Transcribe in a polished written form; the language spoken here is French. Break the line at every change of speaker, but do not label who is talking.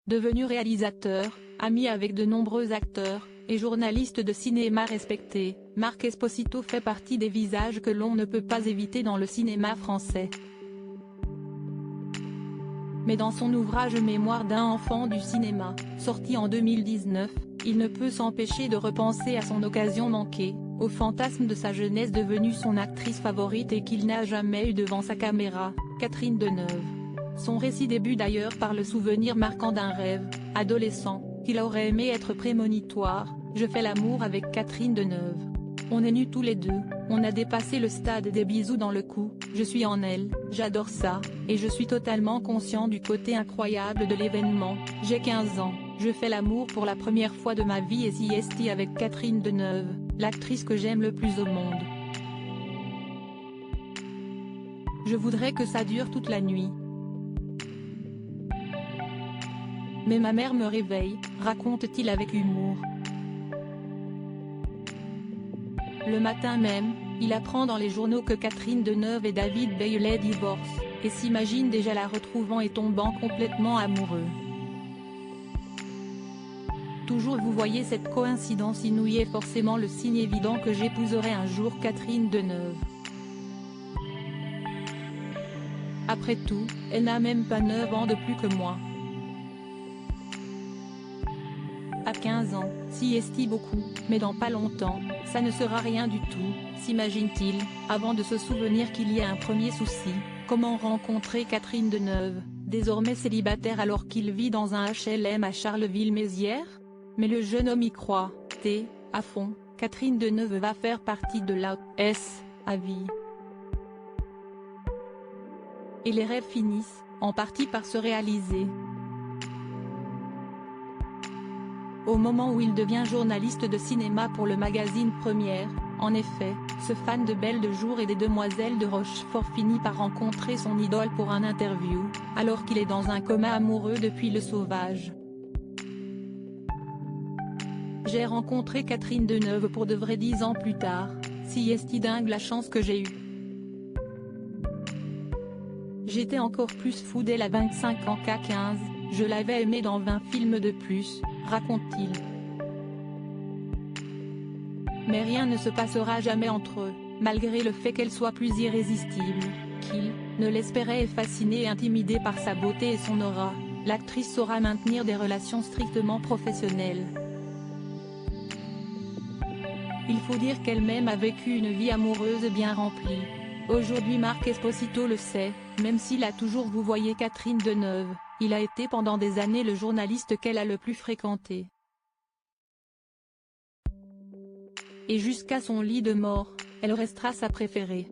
Devenu réalisateur, ami avec de nombreux acteurs, et journaliste de cinéma respecté, Marc Esposito fait partie des visages que l'on ne peut pas éviter dans le cinéma français. Mais dans son ouvrage Mémoire d'un enfant du cinéma, sorti en 2019, il ne peut s'empêcher de repenser à son occasion manquée, au fantasme de sa jeunesse devenue son actrice favorite et qu'il n'a jamais eu devant sa caméra, Catherine Deneuve. Son récit débute d'ailleurs par le souvenir marquant d'un rêve, adolescent, qu'il aurait aimé être prémonitoire: je fais l'amour avec Catherine Deneuve. On est nus tous les deux, on a dépassé le stade des bisous dans le cou, je suis en elle, j'adore ça, et je suis totalement conscient du côté incroyable de l'événement. J'ai 15 ans, je fais l'amour pour la première fois de ma vie et CST avec Catherine Deneuve, l'actrice que j'aime le plus au monde. Je voudrais que ça dure toute la nuit. Mais ma mère me réveille, raconte-t-il avec humour. Le matin même, il apprend dans les journaux que Catherine Deneuve et David Bailey divorcent, et s'imagine déjà la retrouvant et tombant complètement amoureux. Toujours vous voyez cette coïncidence inouïe est forcément le signe évident que j'épouserai un jour Catherine Deneuve. Après tout, elle n'a même pas 9 ans de plus que moi. À 15 ans, s'y estime beaucoup, mais dans pas longtemps, ça ne sera rien du tout, s'imagine-t-il, avant de se souvenir qu'il y a un premier souci: comment rencontrer Catherine Deneuve, désormais célibataire alors qu'il vit dans un HLM à Charleville-Mézières? Mais le jeune homme y croit, à fond. Catherine Deneuve va faire partie de la S à vie. Et les rêves finissent, en partie par se réaliser. Au moment où il devient journaliste de cinéma pour le magazine Première, en effet, ce fan de Belle de Jour et des Demoiselles de Rochefort finit par rencontrer son idole pour un interview, alors qu'il est dans un coma amoureux depuis Le Sauvage. J'ai rencontré Catherine Deneuve pour de vrai 10 ans plus tard, si est-il dingue la chance que j'ai eue. J'étais encore plus fou d'elle à 25 ans qu'à 15, je l'avais aimée dans 20 films de plus, raconte-t-il. Mais rien ne se passera jamais entre eux, malgré le fait qu'elle soit plus irrésistible qu'il ne l'espérait et fascinée et intimidée par sa beauté et son aura, l'actrice saura maintenir des relations strictement professionnelles. Il faut dire qu'elle-même a vécu une vie amoureuse bien remplie. Aujourd'hui Marc Esposito le sait, même s'il a toujours vous voyez Catherine Deneuve, il a été pendant des années le journaliste qu'elle a le plus fréquenté. Et jusqu'à son lit de mort, elle restera sa préférée.